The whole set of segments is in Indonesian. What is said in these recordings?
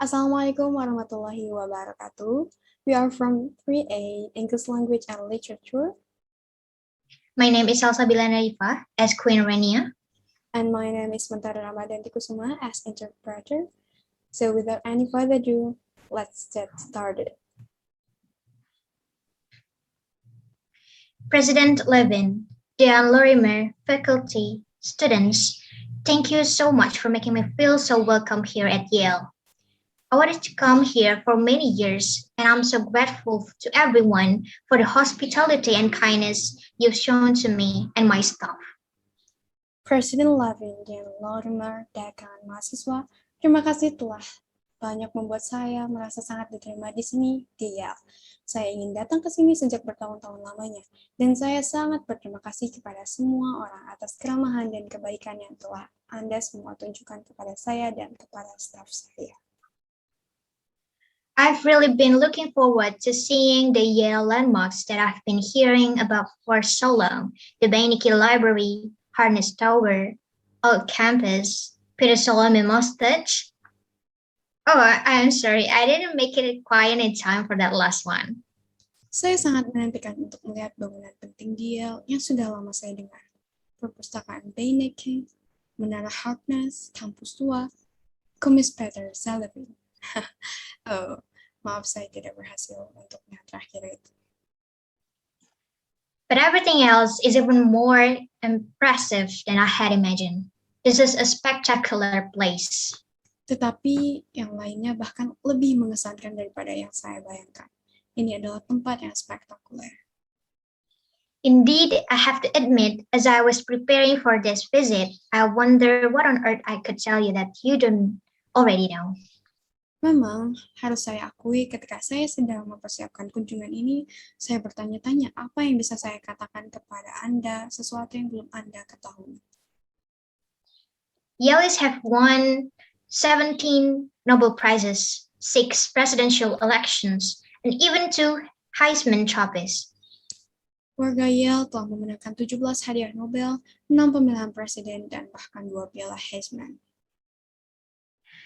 Assalamualaikum warahmatullahi wabarakatuh. We are from 3A, English Language and Literature. My name is Salsabila Nadhifah as Queen Rania. And my name is Mentari Ramadanti Kusumah as interpreter. So without any further ado, let's get started. President Levin, dear Lorimer, faculty, students, thank you so much for making me feel so welcome here at Yale. I wanted to come here for many years, and I'm so grateful to everyone for the hospitality and kindness you've shown to me and my staff. President Levin dan Lorimer, dekan mahasiswa, terima kasih telah banyak membuat saya merasa sangat diterima di sini di Yale. Saya ingin datang ke sini sejak bertahun-tahun lamanya, dan saya sangat berterima kasih kepada semua orang atas keramahan dan kebaikan yang telah Anda semua tunjukkan kepada saya dan kepada staf saya. I've really been looking forward to seeing the Yale landmarks that I've been hearing about for so long. The Beinecke Library, Harness Tower, Old Campus, Peter Solomon Mustache. Oh, I'm sorry, I didn't make it quite in time for that last one. Saya sangat menantikan untuk melihat bangunan penting di Yale yang sudah lama saya dengar. Perpustakaan Beinecke, Menara Harkness, Kampus Tua, Kumis Peter Solomon. Oh, maaf saya tidak berhasil untuk yang terakhir itu. But everything else is even more impressive than I had imagined. This is a spectacular place. Tetapi yang lainnya bahkan lebih mengesankan daripada yang saya bayangkan. Ini adalah tempat yang spektakuler. Indeed, I have to admit, as I was preparing for this visit, I wonder what on earth I could tell you that you don't already know. Memang, harus saya akui ketika saya sedang mempersiapkan kunjungan ini, saya bertanya-tanya apa yang bisa saya katakan kepada Anda, sesuatu yang belum Anda ketahui. Yale have won 17 Nobel Prizes, 6 presidential elections, and even 2 Heisman Trophies. Warga Yale telah memenangkan 17 hadiah Nobel, 6 pemilihan presiden, dan bahkan 2 piala Heisman.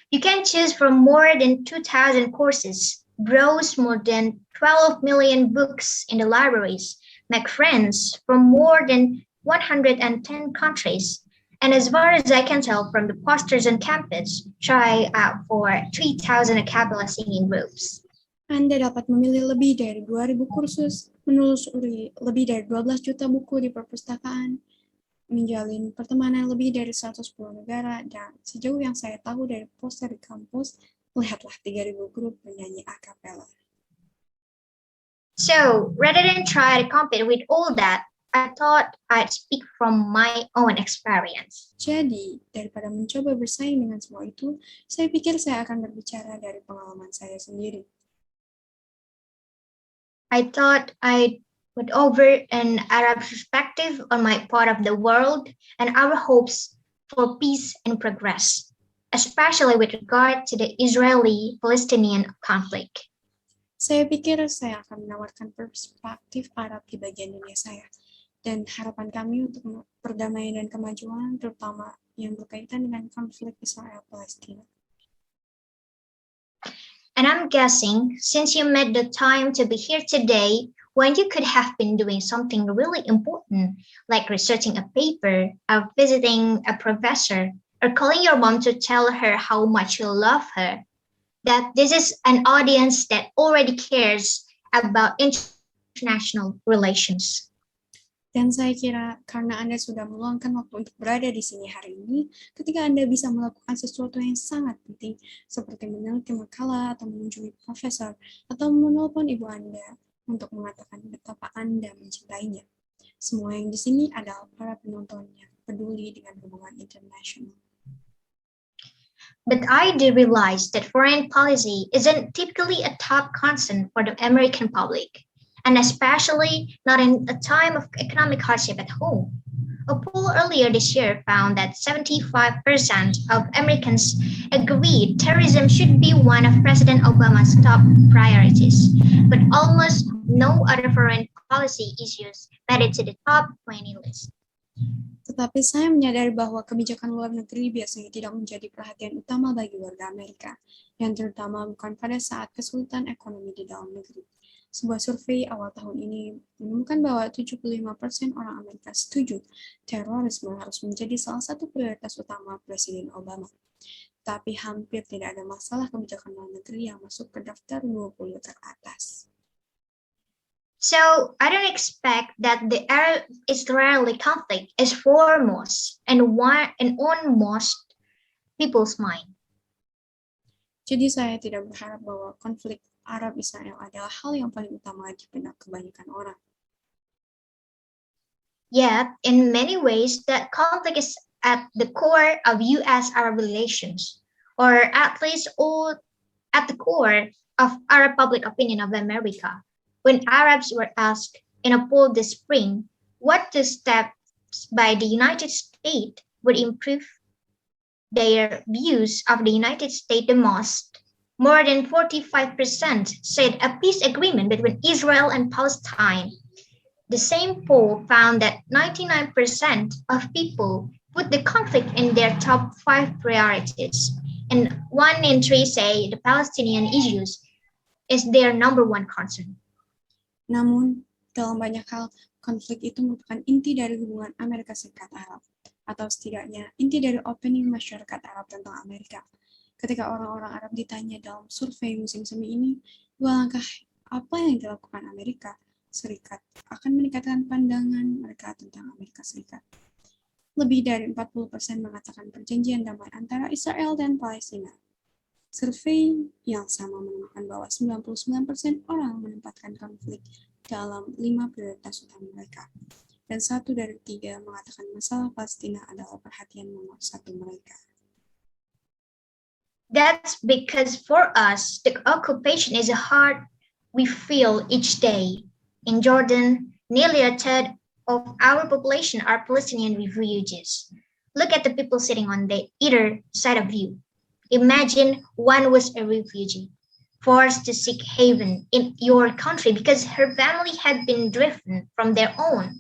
You can choose from more than 2,000 courses, browse more than 12 million books in the libraries, make friends from more than 110 countries, and as far as I can tell from the posters on campus, try out for 3,000 a cappella singing groups. Anda dapat memilih lebih dari 2.000 kursus, menelusuri lebih dari 12 juta buku di perpustakaan, menjalin pertemanan lebih dari 110 negara, dan sejauh yang saya tahu dari poster di kampus, lihatlah 3.000 grup menyanyi a cappella. So, rather than try to compete with all that, I thought I'd speak from my own experience. Jadi, daripada mencoba bersaing dengan semua itu, saya pikir saya akan berbicara dari pengalaman saya sendiri. I thought I would offer an Arab perspective on my part of the world and our hopes for peace and progress, especially with regard to the Israeli-Palestinian conflict. Saya pikir saya akan menawarkan perspektif Arab di bagian dunia saya, dan harapan kami untuk perdamaian dan kemajuan, terutama yang berkaitan dengan konflik Israel-Palestina. And I'm guessing, since you made the time to be here today, when you could have been doing something really important, like researching a paper, or visiting a professor, or calling your mom to tell her how much you love her, that this is an audience that already cares about international relations. Dan saya kira karena Anda sudah meluangkan waktu untuk berada di sini hari ini, ketika Anda bisa melakukan sesuatu yang sangat penting, seperti meneliti makalah atau mengunjungi profesor, atau menelpon ibu Anda untuk mengatakan betapa Anda mencintainya. Semua yang di sini adalah para penonton yang peduli dengan hubungan internasional. But I did realize that foreign policy isn't typically a top concern for the American public, and especially not in a time of economic hardship at home. A poll earlier this year found that 75% of Americans agreed terrorism should be one of President Obama's top priorities, but almost no other foreign policy issues made it to the top 20 list. Tetapi saya menyadari bahwa kebijakan luar negeri biasanya tidak menjadi perhatian utama bagi warga Amerika, dan terutama bukan pada saat kesulitan ekonomi di dalam negeri. Sebuah survei awal tahun ini menemukan bahwa 75% orang Amerika setuju terorisme harus menjadi salah satu prioritas utama Presiden Obama. Tapi hampir tidak ada masalah kebijakan luar negeri yang masuk ke daftar 20 teratas. So I don't expect that the Arab-Israeli conflict is foremost and on most people's mind. Jadi saya tidak berharap bahwa konflik Arab-Israel adalah hal yang paling utama di benak kebanyakan orang. Yet, in many ways, that conflict is at the core of U.S.-Arab relations, or at least at the core of Arab public opinion of America. When Arabs were asked in a poll this spring what the steps by the United States would improve their views of the United States the most, more than 45% said a peace agreement between Israel and Palestine. The same poll found that 99% of people put the conflict in their top 5 priorities, and 1 in 3 say the Palestinian issues is their number 1 concern. Namun, dalam banyak hal, konflik itu merupakan inti dari hubungan Amerika Serikat Arab, atau setidaknya inti dari opini masyarakat Arab tentang Amerika. Ketika orang-orang Arab ditanya dalam survei musim semi ini, 2 langkah apa yang dilakukan Amerika Serikat akan meningkatkan pandangan mereka tentang Amerika Serikat. Lebih dari 40% mengatakan perjanjian damai antara Israel dan Palestina. Survei yang sama menemukan bahwa 99% orang menempatkan konflik dalam 5 prioritas utama mereka, dan 1 dari 3 mengatakan masalah Palestina adalah perhatian nomor 1 mereka. That's because for us, the occupation is a heart we feel each day. In Jordan, nearly a third of our population are Palestinian refugees. Look at the people sitting on the either side of you. Imagine one was a refugee, forced to seek haven in your country because her family had been driven from their own.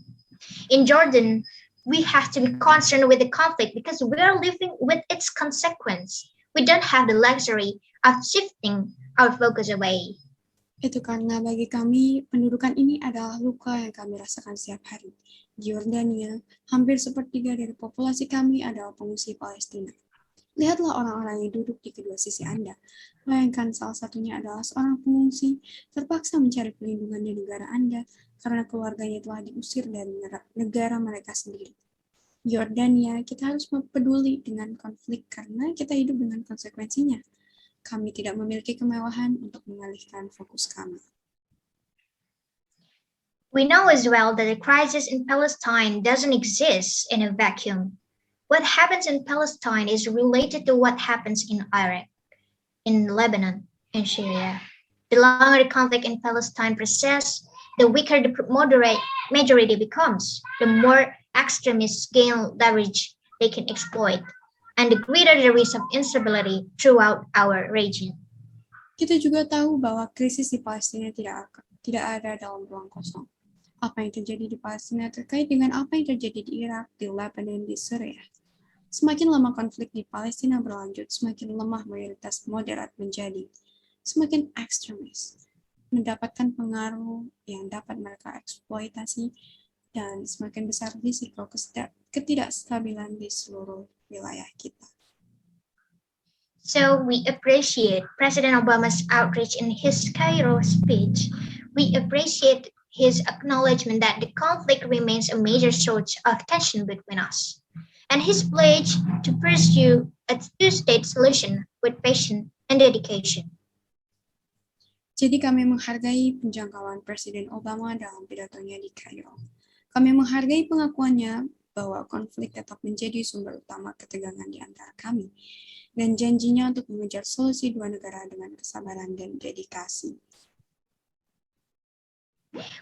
In Jordan, we have to be concerned with the conflict because we are living with its consequence. We don't have the luxury of shifting our focus away. Itu karena bagi kami, pendudukan ini adalah luka yang kami rasakan setiap hari. Di Yordania, hampir sepertiga dari populasi kami adalah pengungsi Palestina. Lihatlah orang-orang yang duduk di kedua sisi Anda. Bayangkan salah satunya adalah seorang pengungsi terpaksa mencari perlindungan di negara Anda karena keluarganya telah diusir dari negara mereka sendiri. Di Yordania, kita harus peduli dengan konflik karena kita hidup dengan konsekuensinya. Kami tidak memiliki kemewahan untuk mengalihkan fokus kami. We know as well that the crisis in Palestine doesn't exist in a vacuum. What happens in Palestine is related to what happens in Iraq, in Lebanon, and Syria. The longer the conflict in Palestine persists, the weaker the moderate majority becomes, the more extremists gain leverage they can exploit, and the greater the risk of instability throughout our region. Kita juga tahu bahwa krisis di Palestina tidak ada dalam ruang kosong. Apa yang terjadi di Palestina terkait dengan apa yang terjadi di Irak, di Lebanon, di Syria. Semakin lama konflik di Palestina berlanjut, semakin lemah mayoritas moderat menjadi, semakin ekstremis, mendapatkan pengaruh yang dapat mereka eksploitasi, dan semakin besar risiko ketidakstabilan di seluruh wilayah kita. So we appreciate President Obama's outreach in his Cairo speech. We appreciate his acknowledgement that the conflict remains a major source of tension between us, and his pledge to pursue a two-state solution with patience and dedication. Jadi kami menghargai penjangkauan Presiden Obama dalam pidatonya di Kairo. Kami menghargai pengakuannya bahwa konflik tetap menjadi sumber utama ketegangan di antara kami, dan janjinya untuk mengejar solusi dua negara dengan kesabaran dan dedikasi.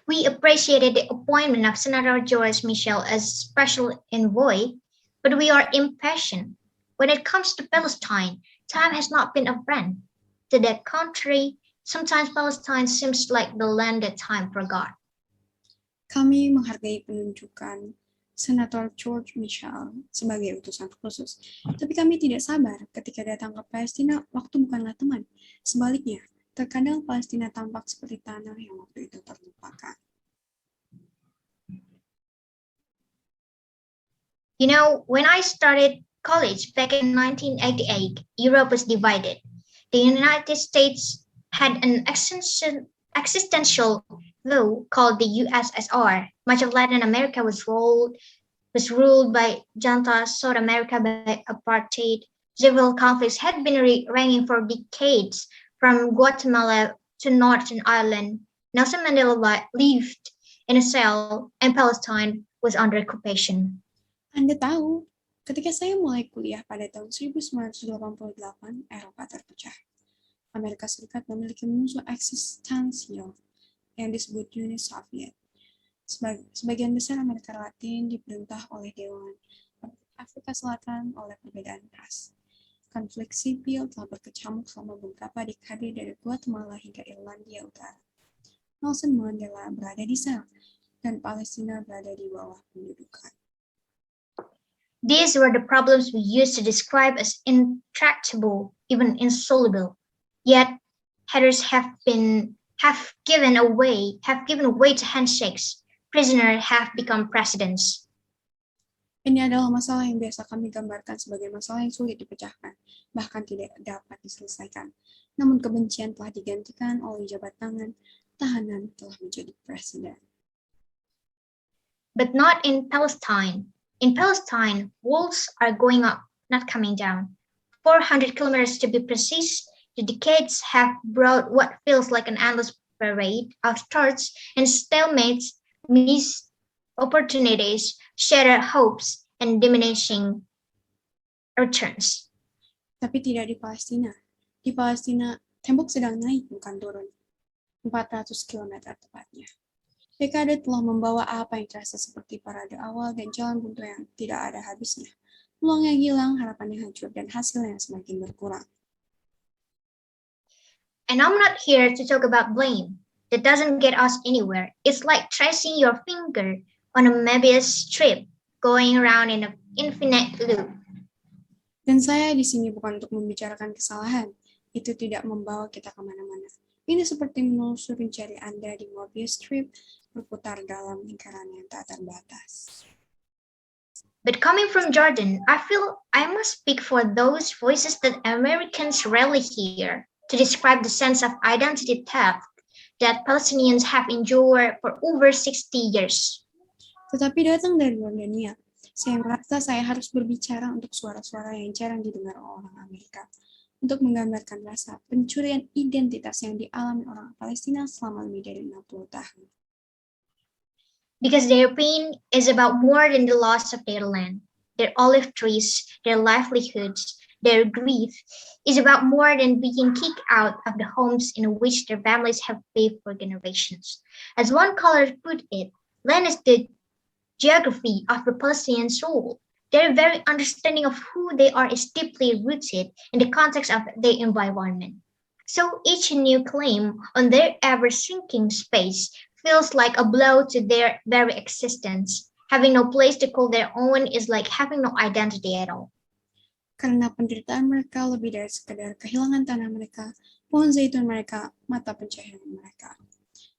We appreciated the appointment of Senator George Mitchell as special envoy, but we are impatient. When it comes to Palestine, time has not been a friend. To the contrary, sometimes Palestine seems like the land that time forgot. Kami menghargai penunjukan Senator George Mitchell sebagai utusan khusus. Tapi kami tidak sabar ketika datang ke Palestina, waktu bukanlah teman. Sebaliknya, terkadang Palestina tampak seperti tanah yang waktu itu terlupakan. You know, when I started college back in 1988, Europe was divided. The United States had an existential foe called the USSR. Much of Latin America was ruled by juntas, South America by apartheid. Civil conflicts had been raging for decades, from Guatemala to Northern Ireland. Nelson Mandela lived in a cell, and Palestine was under occupation. Anda tahu, ketika saya mulai kuliah pada tahun 1988, Eropa terpecah. Amerika Serikat memiliki musuh eksistensial yang disebut Uni Soviet. Sebagian besar Amerika Latin diperintah oleh Dewan, Afrika Selatan oleh perbedaan ras. Konflik sipil telah berkecamuk selama beberapa dekade dari Guatemala hingga Irlandia Utara. Nelson Mandela berada di sel, dan Palestina berada di bawah pendudukan. These were the problems we used to describe as intractable, even insoluble. Yet, headers have given way to handshakes. Prisoners have become presidents. Ini adalah masalah yang biasa kami gambarkan sebagai masalah yang sulit dipecahkan, bahkan tidak dapat diselesaikan. Namun kebencian telah digantikan oleh jabat tangan, tahanan telah menjadi presiden. But not in Palestine. In Palestine, walls are going up, not coming down. 400 kilometers to be precise, the decades have brought what feels like an endless parade of starts and stalemates, missed opportunities, shattered hopes, and diminishing returns. Tapi tidak di Palestina. Di Palestina, tembok sedang naik, bukan turun. 400 km tepatnya. Dekade telah membawa apa yang terasa seperti parade awal dan jalan buntu yang tidak ada habisnya. Peluang yang hilang, harapan yang hancur, dan hasil yang semakin berkurang. And I'm not here to talk about blame. That doesn't get us anywhere. It's like tracing your finger on a Möbius strip, going around in an infinite loop. Dan saya di sini bukan untuk membicarakan kesalahan. Itu tidak membawa kita kemana-mana. Ini seperti menelusuri jari Anda di Möbius strip, berputar dalam lingkaran yang tak terbatas. But coming from Jordan, I feel I must speak for those voices that Americans rarely hear to describe the sense of identity theft that Palestinians have endured for over 60 years. Tetapi datang dari Rania, saya merasa saya harus berbicara untuk suara-suara yang jarang didengar orang Amerika, untuk menggambarkan rasa pencurian identitas yang dialami orang Palestina selama lebih dari 60 tahun. Because their pain is about more than the loss of their land, their olive trees, their livelihoods. Their grief is about more than being kicked out of the homes in which their families have lived for generations. As one scholar put it, land is the geography of the Palestinian soul. Their very understanding of who they are is deeply rooted in the context of their environment. So each new claim on their ever-shrinking space feels like a blow to their very existence. Having no place to call their own is like having no identity at all. Karena penderitaan mereka lebih dari sekedar kehilangan tanah mereka, pohon zaitun mereka, mata pencahayaan mereka.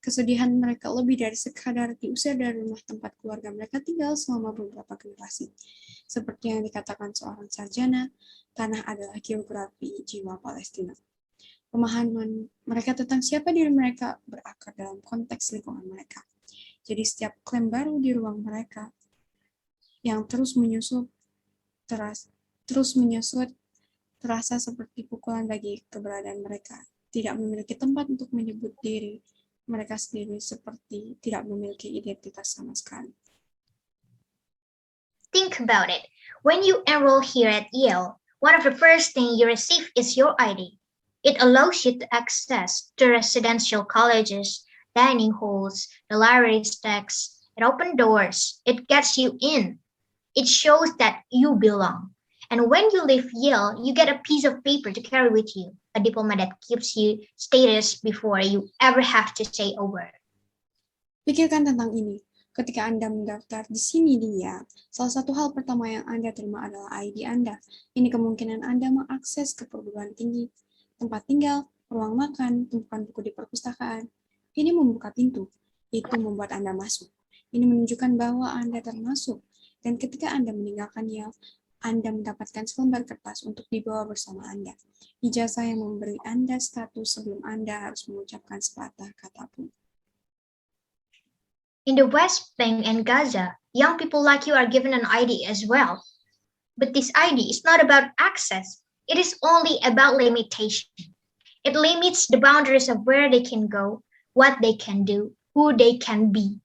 Kesedihan mereka lebih dari sekadar diusir dari rumah tempat keluarga mereka tinggal selama beberapa generasi. Seperti yang dikatakan seorang sarjana, tanah adalah geografi jiwa Palestina. Pemahaman mereka tentang siapa diri mereka berakar dalam konteks lingkungan mereka. Jadi setiap klaim baru di ruang mereka yang terus menyusut terasa seperti pukulan bagi keberadaan mereka. Tidak memiliki tempat untuk menyebut diri mereka sendiri, seperti tidak memiliki identitas sama sekali. Think about it. When you enroll here at Yale, one of the first things you receive is your ID. It allows you to access to residential colleges, dining halls, the library stacks. It opens doors. It gets you in. It shows that you belong. And when you leave Yale, you get a piece of paper to carry with you, a diploma that gives you status before you ever have to say a word. Pikirkan tentang ini. Ketika Anda mendaftar di sini dia, salah satu hal pertama yang Anda terima adalah ID Anda. Ini kemungkinan Anda mengakses ke perguruan tinggi, tempat tinggal, ruang makan, tumpukan buku di perpustakaan. Ini membuka pintu. Itu membuat Anda masuk. Ini menunjukkan bahwa Anda termasuk. Dan ketika Anda meninggalkan Yale, Anda mendapatkan selembar kertas untuk dibawa bersama Anda. Ijazah yang memberi Anda status sebelum Anda harus mengucapkan sepatah kata pun. In the West Bank and Gaza, young people like you are given an ID as well. But this ID is not about access. It is only about limitation. It limits the boundaries of where they can go, what they can do, who they can be.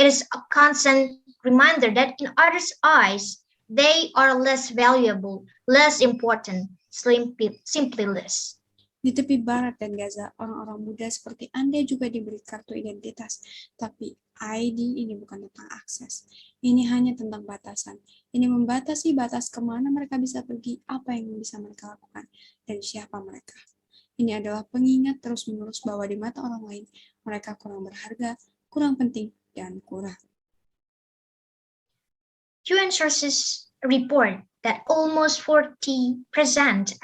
It is a constant reminder that in others' eyes, they are less valuable, less important, simply less. Di tepi barat dan Gaza, orang-orang muda seperti Anda juga diberi kartu identitas. Tapi ID ini bukan tentang akses. Ini hanya tentang batasan. Ini membatasi batas kemana mereka bisa pergi, apa yang bisa mereka lakukan, dan siapa mereka. Ini adalah pengingat terus-menerus bahwa di mata orang lain, mereka kurang berharga, kurang penting, dan kurang. UN sources report that almost 40%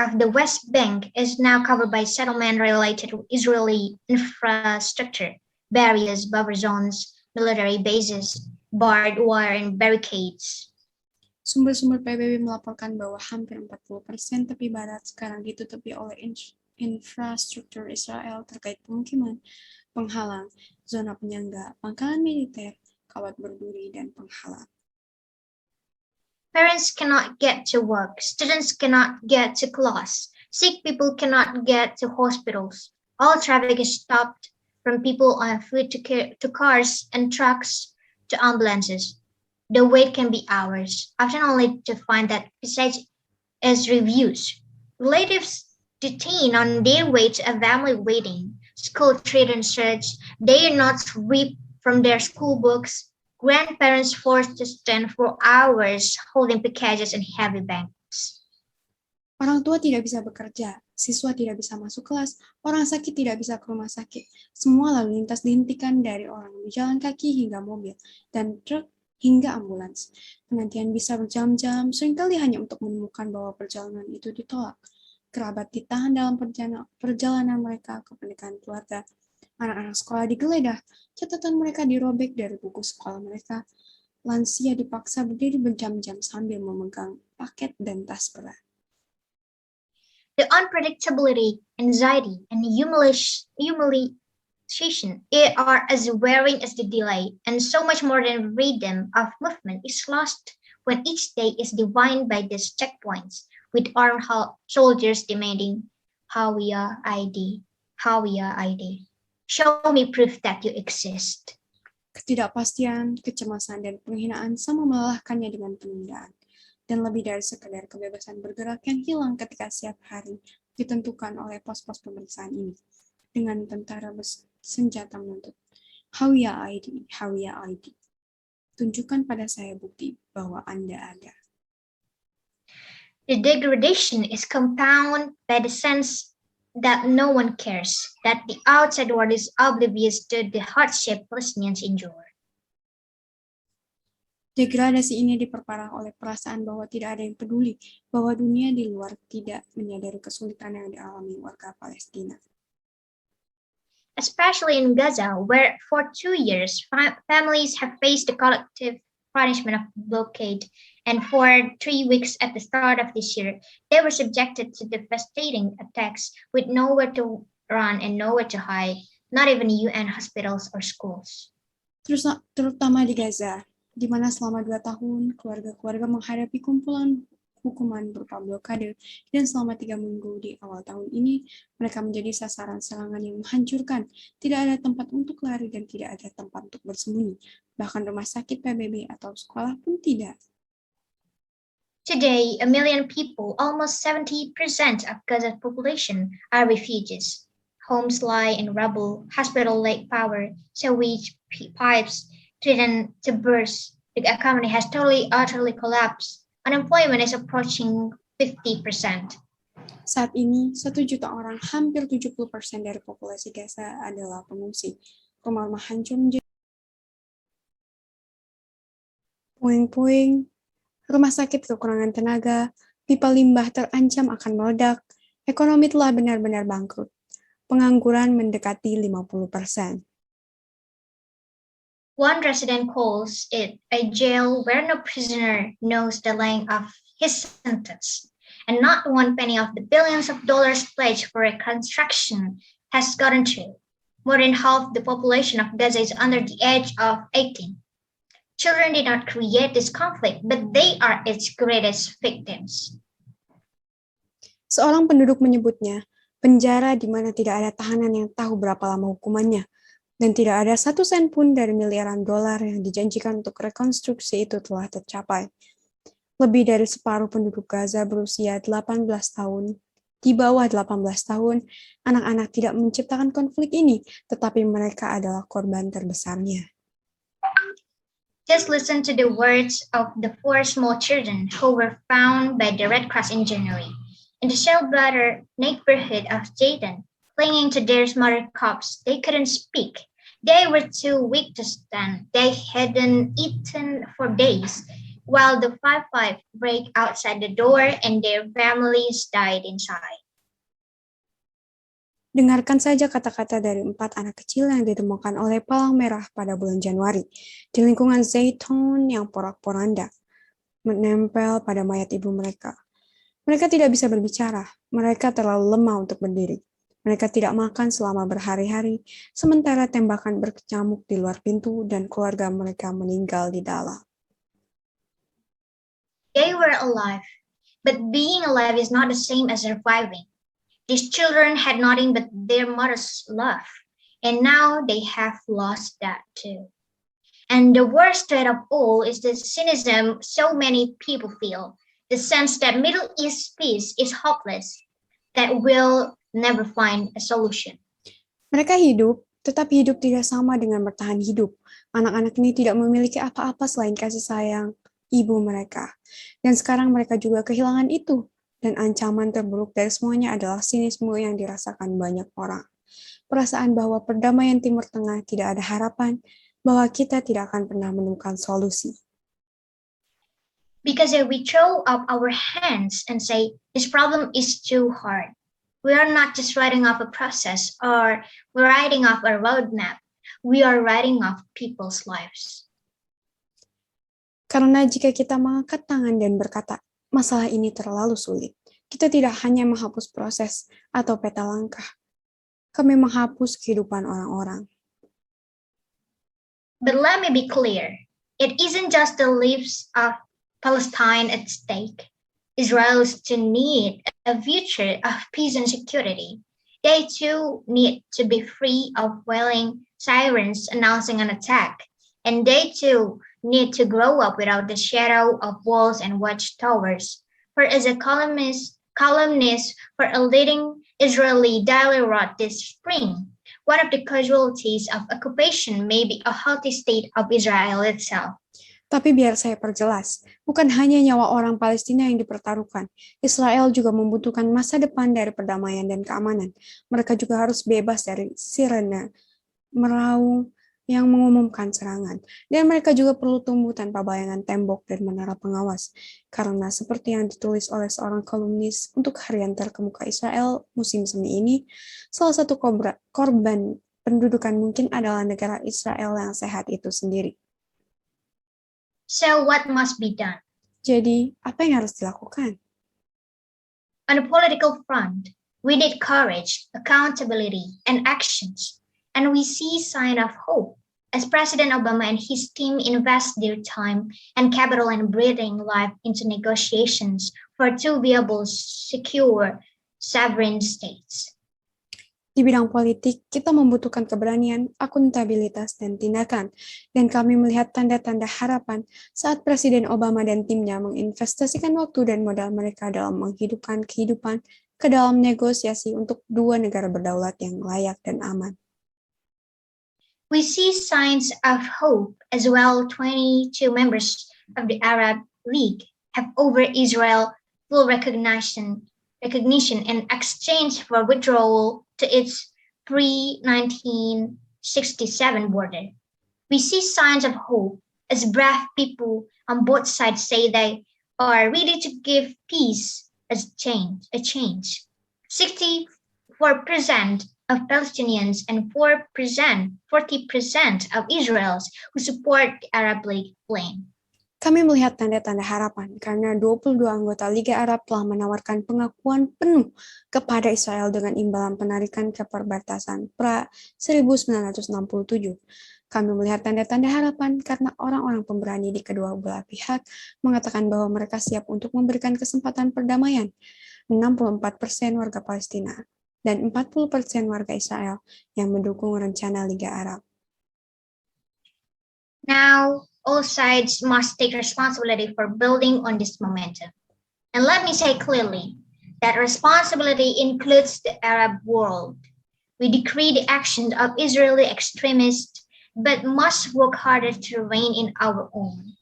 of the West Bank is now covered by settlement-related Israeli infrastructure, barriers, buffer zones, military bases, barbed wire, and barricades. Sumber-sumber PBB melaporkan bahwa hampir 40% tepi barat sekarang ditutupi oleh infrastruktur Israel terkait pemukiman, penghalang, zona penyangga, pangkalan militer, kawat berduri, dan penghalang. Parents cannot get to work, students cannot get to class, sick people cannot get to hospitals. All traffic is stopped from people on foot to cars and trucks to ambulances. The wait can be hours, often only to find that besides as reviews. Relatives detained on their way to a family waiting, school children search, they are not ripped from their school books, grandparents forced to stand for hours holding packages and heavy bags. Orang tua tidak bisa bekerja, siswa tidak bisa masuk kelas, orang sakit tidak bisa ke rumah sakit. Semua lalu lintas dihentikan dari orang berjalan kaki hingga mobil, dan truk hingga ambulans. Penantian bisa berjam-jam, seringkali hanya untuk menemukan bahwa perjalanan itu ditolak. Kerabat ditahan dalam perjalanan mereka ke pernikahan keluarga. Anak-anak sekolah digeledah, catatan mereka dirobek dari buku sekolah mereka. Lansia dipaksa berdiri berjam-jam sambil memegang paket dan tas berat. The unpredictability, anxiety, and humiliation are as wearing as the delay, and so much more than rhythm of movement is lost when each day is defined by these checkpoints, with armed soldiers demanding, Hawiya ID, Hawiya ID. Show me proof that you exist. Ketidakpastian, kecemasan, dan penghinaan sama melelahkannya dengan penundaan. Dan lebih dari sekedar kebebasan bergerak yang hilang ketika setiap hari ditentukan oleh pos-pos pemeriksaan ini. Dengan tentara bersenjata menuntut. Hawiya ID, Hawiya ID. Tunjukkan pada saya bukti bahwa Anda ada. The degradation is compounded by the sense that no one cares, that the outside world is oblivious to the hardship Palestinians endure. Degradasi ini diperparah oleh perasaan bahwa tidak ada yang peduli, bahwa dunia di luar tidak menyadari kesulitan yang dialami warga Palestina. Especially in Gaza, where for 2 years families have faced the collective punishment of blockade, and for 3 weeks at the start of this year, they were subjected to devastating attacks with nowhere to run and nowhere to hide, not even UN hospitals or schools. Terutama di Gaza, di mana selama 2 tahun keluarga-keluarga menghadapi kumpulan hukuman berupa blokade, dan selama 3 minggu di awal tahun ini, mereka menjadi sasaran serangan yang menghancurkan. Tidak ada tempat untuk lari dan tidak ada tempat untuk bersembunyi. Bahkan rumah sakit PBB atau sekolah pun tidak. Today, 1 million people, almost 70% of Gaza's population, are refugees. Homes lie in rubble, hospitals lack power, sewage pipes threaten to burst. The economy has utterly collapsed. Unemployment is approaching 50%. Saat ini, 1 juta orang, hampir 70% dari populasi Gaza adalah pengungsi. Rumah-rumah hancur menjadi Puing-puing, rumah sakit kekurangan tenaga, pipa limbah terancam akan meledak, ekonomi telah benar-benar bangkrut. Pengangguran mendekati 50%. One resident calls it a jail where no prisoner knows the length of his sentence, and not one penny of the billions of dollars pledged for reconstruction has gotten through. More than half the population of Gaza is under the age of 18. Children did not create this conflict, but they are its greatest victims. Seorang penduduk menyebutnya penjara di mana tidak ada tahanan yang tahu berapa lama hukumannya, dan tidak ada 1 sen pun dari miliaran dolar yang dijanjikan untuk rekonstruksi itu telah tercapai. Lebih dari separuh penduduk Gaza berusia 18 tahun. Di bawah 18 tahun, anak-anak tidak menciptakan konflik ini, tetapi mereka adalah korban terbesarnya. Just listen to the words of the 4 small children who were found by the Red Cross in January in the Salsabila neighborhood of Jayden, clinging to their mother cups. They couldn't speak. They were too weak to stand. They hadn't eaten for days, while the 5-5 break outside the door and their families died inside. Dengarkan saja kata-kata dari 4 anak kecil yang ditemukan oleh Palang Merah pada bulan Januari di lingkungan Zaytun yang porak-poranda, menempel pada mayat ibu mereka. Mereka tidak bisa berbicara, mereka terlalu lemah untuk berdiri. Mereka tidak makan selama berhari-hari, sementara tembakan berkecamuk di luar pintu dan keluarga mereka meninggal di dalam. They were alive, but being alive is not the same as surviving. These children had nothing but their mother's love, and now they have lost that too. And the worst threat of all is the cynicism so many people feel, the sense that Middle East peace is hopeless, that will never find a solution. Mereka hidup, tetapi hidup tidak sama dengan bertahan hidup. Anak-anak ini tidak memiliki apa-apa selain kasih sayang ibu mereka. Dan sekarang mereka juga kehilangan itu. Dan ancaman terburuk dari semuanya adalah sinisme yang dirasakan banyak orang. Perasaan bahwa perdamaian Timur Tengah tidak ada harapan, bahwa kita tidak akan pernah menemukan solusi. Because if we throw up our hands and say, this problem is too hard, we are not just writing off a process or we're writing off a roadmap. We are writing off people's lives. Karena jika kita mengangkat tangan dan berkata, masalah ini terlalu sulit, kita tidak hanya menghapus proses atau peta langkah. Kami menghapus kehidupan orang-orang. But let me be clear, it isn't just the lives of Palestine at stake. Israelis too need a future of peace and security. They too need to be free of wailing sirens announcing an attack. And they too need to grow up without the shadow of walls and watchtowers. For as a columnist for a leading Israeli daily wrote this spring, one of the casualties of occupation may be a healthy state of Israel itself. Tapi biar saya perjelas, bukan hanya nyawa orang Palestina yang dipertaruhkan. Israel juga membutuhkan masa depan dari perdamaian dan keamanan. Mereka juga harus bebas dari sirene meraung yang mengumumkan serangan. Dan mereka juga perlu tumbuh tanpa bayangan tembok dan menara pengawas. Karena seperti yang ditulis oleh seorang kolumnis untuk harian terkemuka Israel musim semi ini, salah satu korban pendudukan mungkin adalah negara Israel yang sehat itu sendiri. So what must be done? Jadi, apa yang harus dilakukan? On a political front, we need courage, accountability, and actions. And we see sign of hope as President Obama and his team invest their time and capital and breathing life into negotiations for 2 viable, secure, sovereign states. Di bidang politik, kita membutuhkan keberanian, akuntabilitas, dan tindakan. Dan kami melihat tanda-tanda harapan saat Presiden Obama dan timnya menginvestasikan waktu dan modal mereka dalam menghidupkan kehidupan ke dalam negosiasi untuk 2 negara berdaulat yang layak dan aman. We see signs of hope as well. 22 members of the Arab League have over Israel full recognition in exchange for withdrawal to its pre-1967 border. We see signs of hope as brave people Both sides say they are ready to give peace as change. 64% of Palestinians and 40% of Israelis who support the Arab League claim. Kami melihat tanda-tanda harapan karena 22 anggota Liga Arab telah menawarkan pengakuan penuh kepada Israel dengan imbalan penarikan ke perbatasan pra-1967. Kami melihat tanda-tanda harapan karena orang-orang pemberani di kedua belah pihak mengatakan bahwa mereka siap untuk memberikan kesempatan perdamaian. 64% warga Palestina dan 40% warga Israel yang mendukung rencana Liga Arab. Now, all sides must take responsibility for building on this momentum. And let me say clearly that responsibility includes the Arab world. We decree the actions of Israeli extremists, but must work harder to rein in our own.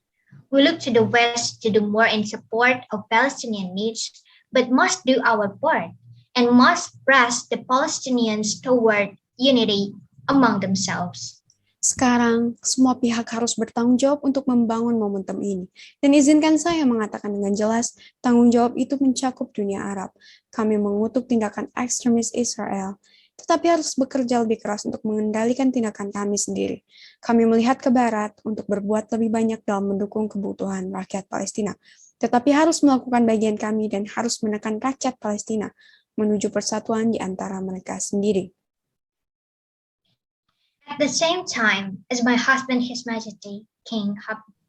We look to the West to do more in support of Palestinian needs, but must do our part and must press the Palestinians toward unity among themselves. Sekarang, semua pihak harus bertanggung jawab untuk membangun momentum ini. Dan izinkan saya mengatakan dengan jelas, tanggung jawab itu mencakup dunia Arab. Kami mengutuk tindakan ekstremis Israel, tetapi harus bekerja lebih keras untuk mengendalikan tindakan kami sendiri. Kami melihat ke barat untuk berbuat lebih banyak dalam mendukung kebutuhan rakyat Palestina, tetapi harus melakukan bagian kami dan harus menekan rakyat Palestina menuju persatuan di antara mereka sendiri. At the same time, as my husband, His Majesty King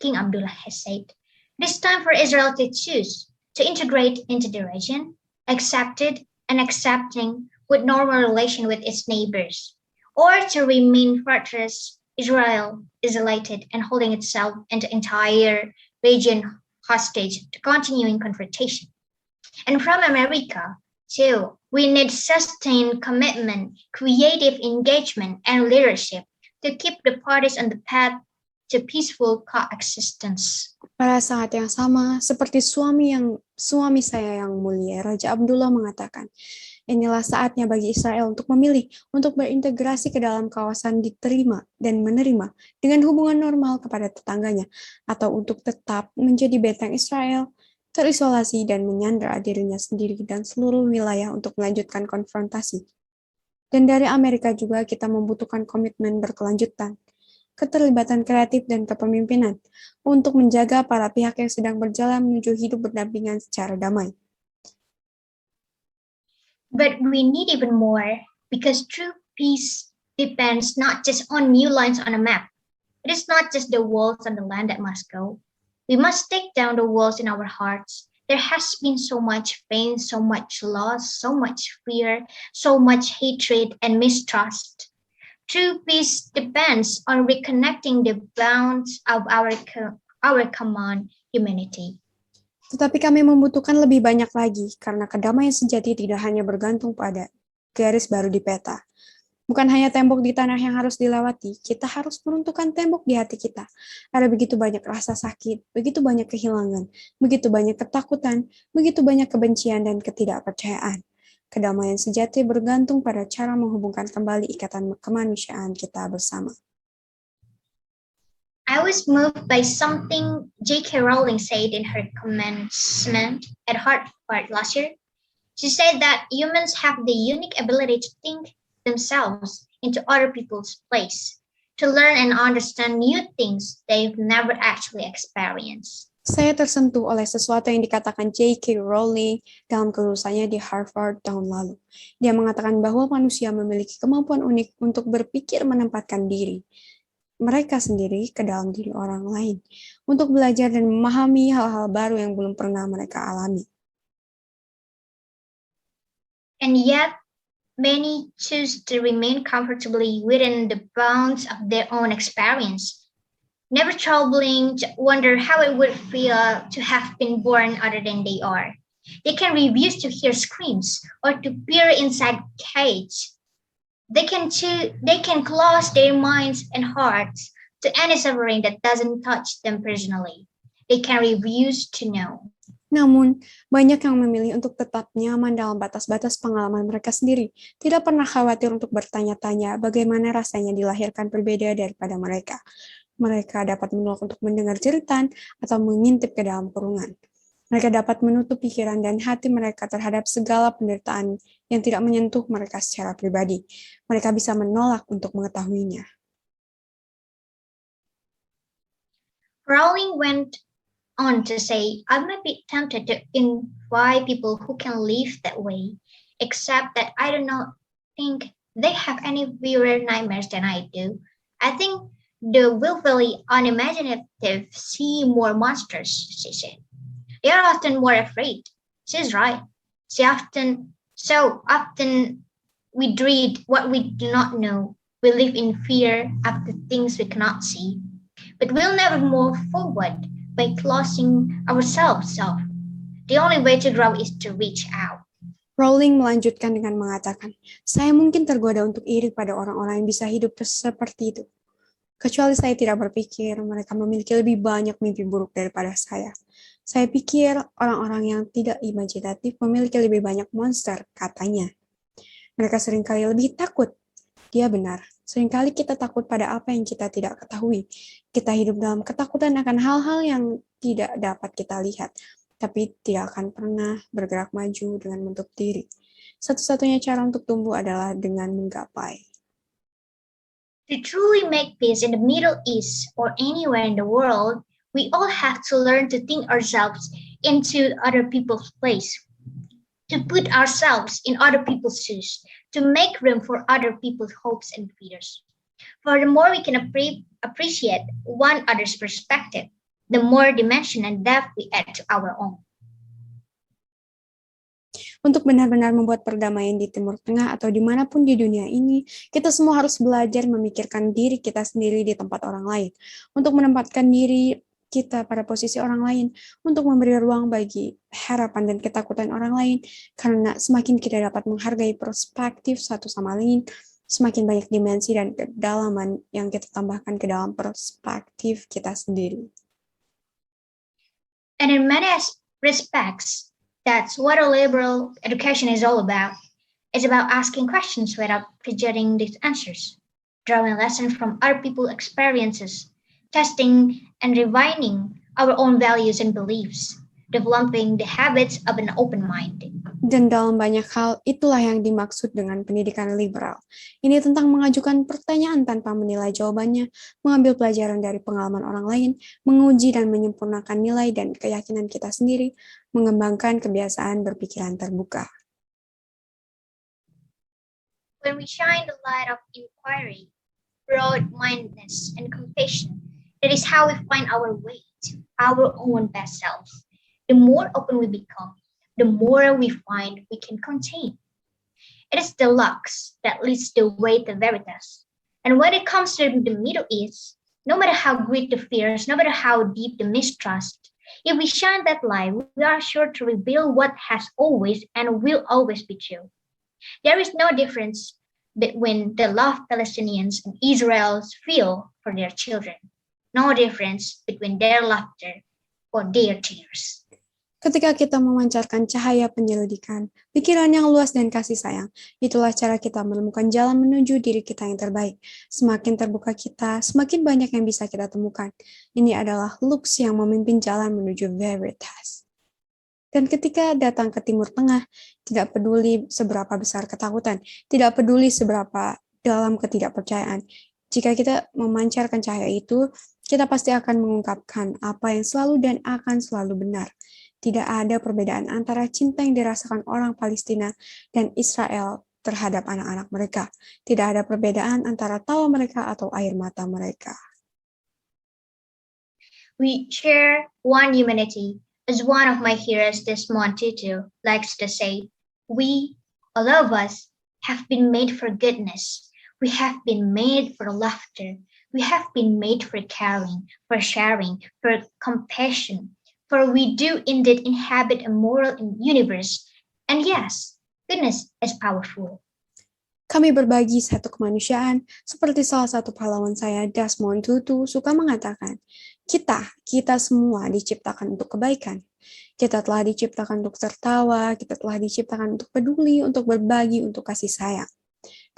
Abdullah has said, it is time for Israel to choose to integrate into the region, accepted and accepting with normal relation with its neighbors, or to remain fortress Israel isolated and holding itself and the entire region hostage to continuing confrontation. And from America, too, we need sustained commitment, creative engagement, and leadership to keep the parties on the path to peaceful coexistence. Pada saat yang sama, seperti suami saya yang mulia, Raja Abdullah mengatakan, inilah saatnya bagi Israel untuk memilih, untuk berintegrasi ke dalam kawasan diterima dan menerima dengan hubungan normal kepada tetangganya, atau untuk tetap menjadi benteng Israel, terisolasi dan menyandera dirinya sendiri dan seluruh wilayah untuk melanjutkan konfrontasi. Dan dari Amerika juga kita membutuhkan komitmen berkelanjutan, keterlibatan kreatif dan kepemimpinan untuk menjaga para pihak yang sedang berjalan menuju hidup berdampingan secara damai. But we need even more because true peace depends not just on new lines on a map. It is not just the walls on the land that must go. We must take down the walls in our hearts. There has been so much pain, so much loss, so much fear, so much hatred and mistrust. True peace depends on reconnecting the bonds of our common humanity. Tetapi kami membutuhkan lebih banyak lagi, karena kedamaian sejati tidak hanya bergantung pada garis baru di peta. Bukan hanya tembok di tanah yang harus dilewati, kita harus meruntuhkan tembok di hati kita. Ada begitu banyak rasa sakit, begitu banyak kehilangan, begitu banyak ketakutan, begitu banyak kebencian dan ketidakpercayaan. Kedamaian sejati bergantung pada cara menghubungkan kembali ikatan kemanusiaan kita bersama. I was moved by something J.K. Rowling said in her commencement at Harvard last year. She said that humans have the unique ability to think themselves into other people's place, to learn and understand new things they've never actually experienced. Saya tersentuh oleh sesuatu yang dikatakan J.K. Rowling dalam kelulusannya di Harvard tahun lalu. Dia mengatakan bahwa manusia memiliki kemampuan unik untuk berpikir menempatkan diri mereka sendiri ke dalam diri orang lain, untuk belajar dan memahami hal-hal baru yang belum pernah mereka alami. And yet, many choose to remain comfortably within the bounds of their own experience, never troubling to wonder how it would feel to have been born other than they are. They can refuse to hear screams or to peer inside cage. They can close their minds and hearts to any suffering that doesn't touch them personally. They can refuse to know. Namun, banyak yang memilih untuk tetap nyaman dalam batas-batas pengalaman mereka sendiri, tidak pernah khawatir untuk bertanya-tanya bagaimana rasanya dilahirkan berbeda daripada mereka. Mereka dapat menolak untuk mendengar jeritan atau mengintip ke dalam kurungan. Mereka dapat menutup pikiran dan hati mereka terhadap segala penderitaan yang tidak menyentuh mereka secara pribadi. Mereka bisa menolak untuk mengetahuinya. Rowling went on to say, I might be tempted to invite people who can live that way, except that I do not think they have any weirder nightmares than I do. I think the willfully unimaginative see more monsters, she said. They are often more afraid. She's right. So often we dread what we do not know. We live in fear of the things we cannot see. But we'll never move forward by closing ourselves off. The only way to grow is to reach out. Rowling melanjutkan dengan mengatakan, saya mungkin tergoda untuk iri pada orang-orang yang bisa hidup seperti itu. Kecuali saya tidak berpikir mereka memiliki lebih banyak mimpi buruk daripada saya. Saya pikir orang-orang yang tidak imajinatif memiliki lebih banyak monster, katanya. Mereka seringkali lebih takut. Dia benar. Seringkali kita takut pada apa yang kita tidak ketahui. Kita hidup dalam ketakutan akan hal-hal yang tidak dapat kita lihat, tapi tidak akan pernah bergerak maju dengan menutup diri. Satu-satunya cara untuk tumbuh adalah dengan menggapai. To truly make peace in the Middle East or anywhere in the world, we all have to learn to think ourselves into other people's place, to put ourselves in other people's shoes, to make room for other people's hopes and fears. For the more we can appreciate one other's perspective, the more dimension and depth we add to our own. Untuk benar-benar membuat perdamaian di Timur Tengah atau dimanapun di dunia ini, kita semua harus belajar memikirkan diri kita sendiri di tempat orang lain, untuk menempatkan diri kita pada posisi orang lain, untuk memberi ruang bagi harapan dan ketakutan orang lain, karena semakin kita dapat menghargai perspektif satu sama lain, semakin banyak dimensi dan kedalaman yang kita tambahkan ke dalam perspektif kita sendiri. And in many respects, that's what a liberal education is all about. It's about asking questions without prejudging the answers, drawing lessons from other people's experiences, testing and refining our own values and beliefs, developing the habits of an open mind. Dan dalam banyak hal, itulah yang dimaksud dengan pendidikan liberal. Ini tentang mengajukan pertanyaan tanpa menilai jawabannya, mengambil pelajaran dari pengalaman orang lain, menguji dan menyempurnakan nilai dan keyakinan kita sendiri, mengembangkan kebiasaan berpikiran terbuka. When we shine the light of inquiry, broad-mindedness, and compassion, that is how we find our way to our own best selves. The more open we become, the more we find we can contain. It is the lux that leads the way to veritas. And when it comes to the Middle East, no matter how great the fears, no matter how deep the mistrust, if we shine that light, we are sure to reveal what has always and will always be true. There is no difference between the love Palestinians and Israelis feel for their children. No difference between their laughter or their tears. Ketika kita memancarkan cahaya penyelidikan, pikiran yang luas dan kasih sayang, itulah cara kita menemukan jalan menuju diri kita yang terbaik. Semakin terbuka kita, semakin banyak yang bisa kita temukan. Ini adalah lux yang memimpin jalan menuju veritas. Dan ketika datang ke Timur Tengah, tidak peduli seberapa besar ketakutan, tidak peduli seberapa dalam ketidakpercayaan. Jika kita memancarkan cahaya itu, kita pasti akan mengungkapkan apa yang selalu dan akan selalu benar. Tidak ada perbedaan antara cinta yang dirasakan orang Palestina dan Israel terhadap anak-anak mereka. Tidak ada perbedaan antara tawa mereka atau air mata mereka. We share one humanity. As one of my heroes, Desmond Tutu, likes to say, we, all of us, have been made for goodness. We have been made for laughter. We have been made for caring, for sharing, for compassion. For we do indeed inhabit a moral universe. And yes, goodness is powerful. Kami berbagi satu kemanusiaan, seperti salah satu pahlawan saya, Desmond Tutu, suka mengatakan, kita semua diciptakan untuk kebaikan. Kita telah diciptakan untuk tertawa, kita telah diciptakan untuk peduli, untuk berbagi, untuk kasih sayang.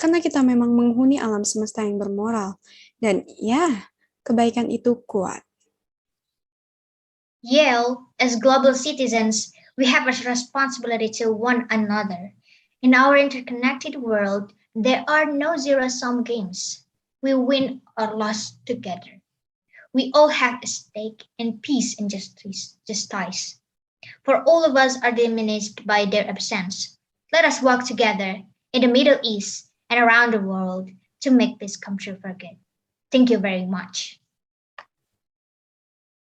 Karena kita memang menghuni alam semesta yang bermoral. Dan ya, kebaikan itu kuat. Yale, as global citizens, we have a responsibility to one another. In our interconnected world, there are no zero-sum games. We win or lose together. We all have a stake in peace and justice. For all of us are diminished by their absence. Let us work together in the Middle East and around the world to make this come true for good. Thank you very much.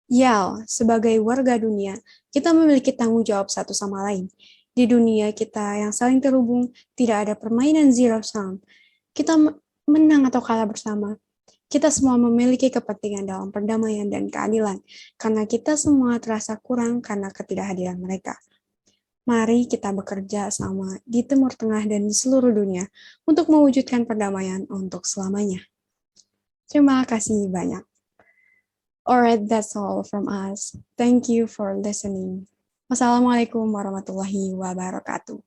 Yale, sebagai warga dunia, kita memiliki tanggung jawab satu sama lain. Di dunia kita yang saling terhubung, tidak ada permainan zero sum. Kita menang atau kalah bersama. Kita semua memiliki kepentingan dalam perdamaian dan keadilan, karena kita semua terasa kurang karena ketidakhadiran mereka. Mari kita bekerja sama di Timur Tengah dan di seluruh dunia untuk mewujudkan perdamaian untuk selamanya. Terima kasih banyak. Alright, that's all from us. Thank you for listening. Wassalamualaikum warahmatullahi wabarakatuh.